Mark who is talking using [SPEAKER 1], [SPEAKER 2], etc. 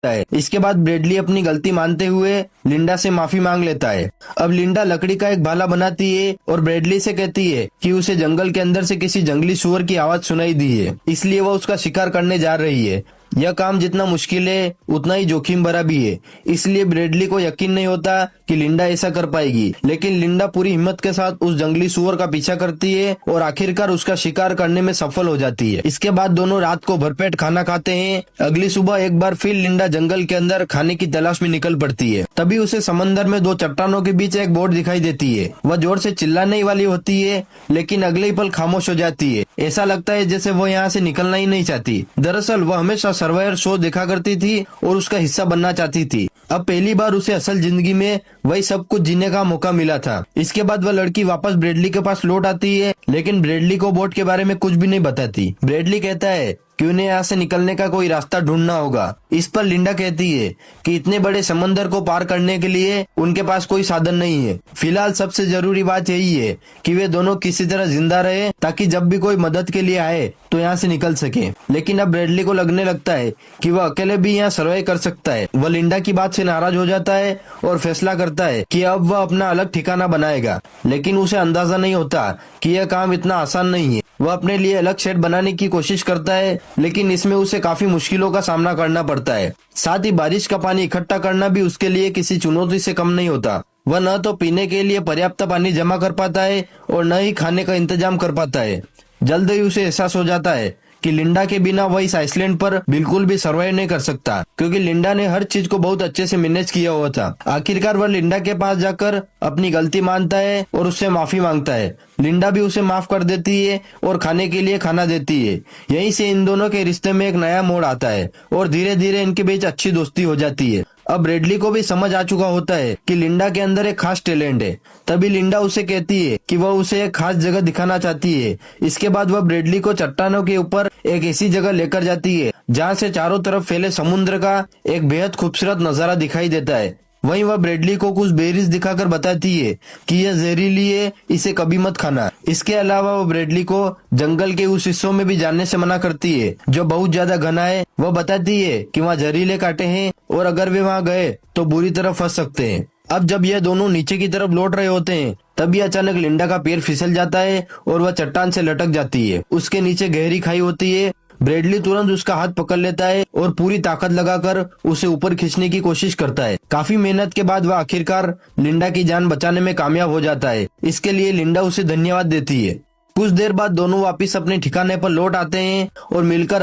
[SPEAKER 1] है। इसके बाद ब्रेडली अपनी गलती मानते हुए लिंडा से माफी मांग लेता है। अब लिंडा लकड़ी का एक भाला बनाती है और ब्रेडली से कहती है कि उसे जंगल के अंदर से किसी जंगली सुअर की आवाज सुनाई दी है, इसलिए वह उसका शिकार करने जा रही है। यह काम जितना मुश्किल है उतना ही जोखिम भरा भी है, इसलिए ब्रेडली को यकीन नहीं होता कि लिंडा ऐसा कर पाएगी। लेकिन लिंडा पूरी हिम्मत के साथ उस जंगली सुअर का पीछा करती है और आखिरकार उसका शिकार करने में सफल हो जाती है। इसके बाद दोनों रात को भरपेट खाना खाते हैं। अगली सुबह एक बार फिर लिंडा जंगल के अंदर खाने की तलाश में निकल पड़ती है। तभी उसे समंदर में दो चट्टानों के बीच एक बोट दिखाई देती है। वह जोर से चिल्लाने वाली होती है, लेकिन अगले ही पल खामोश हो जाती है। ऐसा लगता है जैसे वो यहाँ से निकलना ही नहीं चाहती। दरअसल वह हमेशा सर्वायर शो देखा करती थी और उसका हिस्सा बनना चाहती थी। अब पहली बार उसे असल जिंदगी में वही सब कुछ जीने का मौका मिला था। इसके बाद वह लड़की वापस ब्रेडली के पास लौट आती है, लेकिन ब्रेडली को बोट के बारे में कुछ भी नहीं बताती। ब्रेडली कहता है कि उन्हें यहाँ से निकलने का कोई रास्ता ढूंढना होगा। इस पर लिंडा कहती है कि इतने बड़े समंदर को पार करने के लिए उनके पास कोई साधन नहीं है। फिलहाल सबसे जरूरी बात यही है कि वे दोनों किसी तरह जिंदा रहे, ताकि जब भी कोई मदद के लिए आए तो यहाँ से निकल सके। लेकिन अब ब्रेडली को लगने लगता है कि वह अकेले भी यहाँ सर्वाइव कर सकता है। वह लिंडा की बात से नाराज हो जाता है और फैसला करता है कि अब वह अपना अलग ठिकाना बनाएगा। लेकिन उसे अंदाजा नहीं होता कि यह काम इतना आसान नहीं है। वह अपने लिए अलग शेड बनाने की कोशिश करता है, लेकिन इसमें उसे काफी मुश्किलों का सामना करना पड़ता है। साथ ही बारिश का पानी इकट्ठा करना भी उसके लिए किसी चुनौती से कम नहीं होता। वह न तो पीने के लिए पर्याप्त पानी जमा कर पाता है और न ही खाने का इंतजाम कर पाता है। जल्द ही उसे एहसास हो जाता है कि लिंडा के बिना वह इस आइसलैंड पर बिल्कुल भी सर्वाइव नहीं कर सकता, क्योंकि लिंडा ने हर चीज को बहुत अच्छे से मैनेज किया हुआ था। आखिरकार वह लिंडा के पास जाकर अपनी गलती मानता है और उससे माफी मांगता है। लिंडा भी उसे माफ कर देती है और खाने के लिए खाना देती है। यहीं से इन दोनों के रिश्ते में एक नया मोड़ आता है और धीरे धीरे इनके बीच अच्छी दोस्ती हो जाती है। अब ब्रेडली को भी समझ आ चुका होता है कि लिंडा के अंदर एक खास टैलेंट है। तभी लिंडा उसे कहती है कि वह उसे एक खास जगह दिखाना चाहती है। इसके बाद वह ब्रेडली को चट्टानों के ऊपर एक ऐसी जगह लेकर जाती है जहाँ से चारों तरफ फैले समुद्र का एक बेहद खूबसूरत नजारा दिखाई देता है। वहीं वह ब्रेडली को कुछ बेरीज दिखाकर बताती है कि यह जहरीली है, इसे कभी मत खाना। इसके अलावा वह ब्रेडली को जंगल के उस हिस्सों में भी जाने से मना करती है जो बहुत ज्यादा घना है। वह बताती है कि वहाँ जहरीले कांटे हैं और अगर वे वहाँ गए तो बुरी तरह फंस सकते हैं। अब जब यह दोनों नीचे की तरफ लौट रहे होते हैं, तभी अचानक लिंडा का पैर फिसल जाता है और वह चट्टान से लटक जाती है। उसके नीचे गहरी खाई होती है। ब्रेडली तुरंत उसका हाथ पकड़ लेता है और पूरी ताकत लगाकर उसे ऊपर खींचने की कोशिश करता है। काफी मेहनत के बाद वह आखिरकार लिंडा की जान बचाने में कामयाब हो जाता है। इसके लिए लिंडा उसे धन्यवाद देती है। कुछ देर बाद दोनों वापिस अपने ठिकाने पर लौट आते हैं और मिलकर